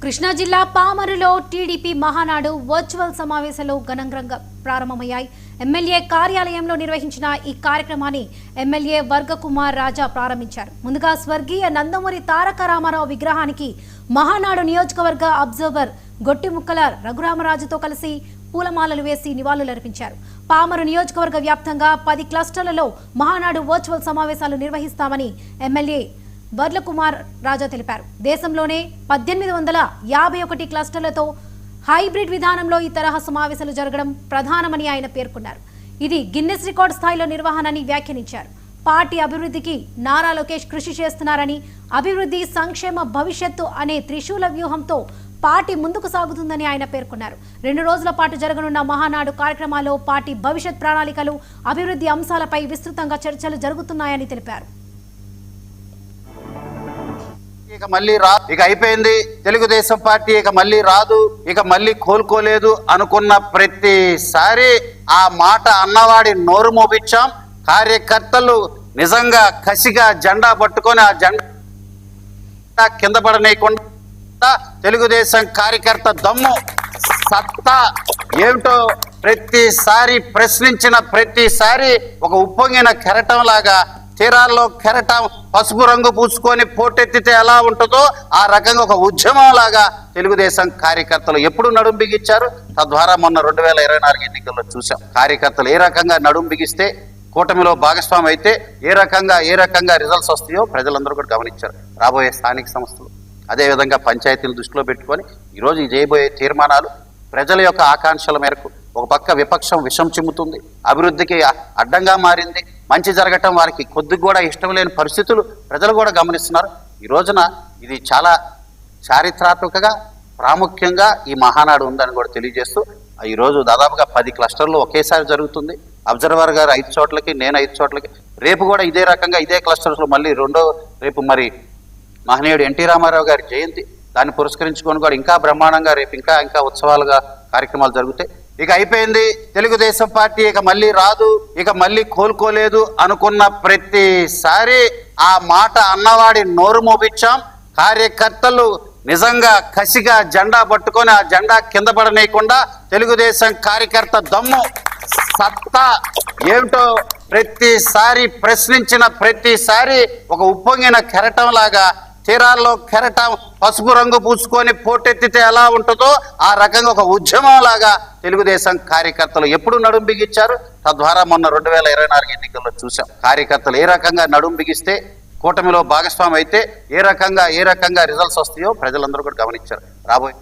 కృష్ణా జిల్లా పామరులో TDP Mahanadu virtual సమావేశాలు ఘనంగా ప్రారంభమయ్యాయి. ఎమ్మెల్యే కార్యాలయంలో నిర్వహించిన ఈ కార్యక్రమాన్ని ఎమ్మెల్యే వర్గకుమార్ రాజా ప్రారంభించారు. ముందుగా స్వర్గీయ నందమూరి తారక రామారావు విగ్రహానికి మహానాడు నియోజకవర్గ అబ్జర్వర్ గొట్టిముక్కల రఘురామరాజుతో కలిసి పూలమాలలు వేసి నివాళులర్పించారు. పామరు నియోజకవర్గ వ్యాప్తంగా 10 క్లస్టర్లలో మహానాడు వర్చువల్ సమావేశాలు నిర్వహిస్తామని ఎమ్మెల్యే వర్గకుమార్ రాజా తెలిపారు. దేశంలోనే 1851 క్లస్టర్లతో హైబ్రిడ్ విధానంలో ఈ తరహా సమావేశాలు జరగడం ప్రధానమని ఆయన పేర్కొన్నారు. ఇది గిన్నెస్ రికార్డ్ స్థాయిలో నిర్వహణని వ్యాఖ్యానించారు. పార్టీ అభివృద్ధికి నారా లోకేష్ కృషి చేస్తున్నారని, అభివృద్ధి సంక్షేమ భవిష్యత్తు అనే త్రిశూల వ్యూహంతో పార్టీ ముందుకు సాగుతుందని ఆయన పేర్కొన్నారు. 2 రోజుల పాటు జరగనున్న మహానాడు కార్యక్రమాల్లో పార్టీ భవిష్యత్ ప్రణాళికలు, అభివృద్ధి అంశాలపై విస్తృతంగా చర్చలు జరుగుతున్నాయని తెలిపారు. ఇక మళ్ళీ ఇక అయిపోయింది, తెలుగుదేశం పార్టీ ఇక మళ్ళీ రాదు, ఇక మళ్ళీ కోలుకోలేదు అనుకున్న ప్రతిసారి ఆ మాట అన్నవాడి నోరు మోపించాం. కార్యకర్తలు నిజంగా కసిగా జెండా పట్టుకొని ఆ జెండా కింద పడనేయకుండా తెలుగుదేశం కార్యకర్త దమ్ము సత్తా ఏమిటో ప్రతిసారి ప్రశ్నించిన ప్రతిసారి ఒక ఉప్పొంగిన కెరటం లాగా, తీరాల్లో కెరటం పసుపు రంగు పూసుకొని పోటెత్తితే ఎలా ఉంటుందో ఆ రకంగా ఒక ఉద్యమం లాగా తెలుగుదేశం కార్యకర్తలు ఎప్పుడు నడుం బిగించారు. తద్వారా మొన్న 2024 ఎన్నికల్లో చూసాం కార్యకర్తలు ఏ రకంగా నడుం బిగిస్తే, కూటమిలో భాగస్వామి అయితే ఏ రకంగా రిజల్ట్స్ వస్తాయో ప్రజలందరూ కూడా గమనించారు. రాబోయే స్థానిక సంస్థలు అదేవిధంగా పంచాయతీలు దృష్టిలో పెట్టుకొని ఈరోజు ఈ చేయబోయే తీర్మానాలు ప్రజల యొక్క ఆకాంక్షల మేరకు ఒక పక్క విపక్షం విషం చిమ్ముతుంది, అభివృద్ధికి అడ్డంగా మారింది, మంచి జరగటం వారికి కొద్దిగా కూడా ఇష్టం లేని పరిస్థితులు ప్రజలు కూడా గమనిస్తున్నారు. ఈ రోజున ఇది చాలా చారిత్రాత్మకంగా ప్రాముఖ్యంగా ఈ మహానాడు ఉందని కూడా తెలియజేస్తూ ఈరోజు దాదాపుగా 10 క్లస్టర్లు ఒకేసారి జరుగుతుంది. అబ్జర్వర్ గారు 5 చోట్లకి, నేను 5 చోట్లకి, రేపు కూడా ఇదే రకంగా ఇదే క్లస్టర్స్లో మళ్ళీ రేపు మరి మహనీయుడు ఎన్టీ రామారావు గారి జయంతి, దాన్ని పురస్కరించుకొని కూడా ఇంకా బ్రహ్మాండంగా రేపు ఇంకా ఉత్సవాలుగా కార్యక్రమాలు జరుగుతాయి. ఇక అయిపోయింది, తెలుగుదేశం పార్టీ ఇక మళ్ళీ రాదు, ఇక మళ్ళీ కోలుకోలేదు అనుకున్న ప్రతిసారి ఆ మాట అన్నవాడి నోరు మోపించాం. కార్యకర్తలు నిజంగా కసిగా జెండా పట్టుకొని ఆ జెండా కింద పడనేయకుండా తెలుగుదేశం కార్యకర్త దమ్ము సత్తా ఏమిటో ప్రతిసారి ప్రశ్నించిన ప్రతిసారి ఒక ఉప్పొంగిన కెరటం లాగా, తీరాల్లో కెరటం పసుపు రంగు పూసుకొని పోటెత్తితే ఎలా ఉంటుందో ఆ రకంగా ఒక ఉద్యమం లాగా తెలుగుదేశం కార్యకర్తలు ఎప్పుడు నడుం బిగించారు. తద్వారా మొన్న 2024 ఎన్నికల్లో చూసాం కార్యకర్తలు ఏ రకంగా నడుం బిగిస్తే, కూటమిలో భాగస్వామి అయితే ఏ రకంగా రిజల్ట్స్ వస్తాయో ప్రజలందరూ కూడా గమనించారు. రాబోయే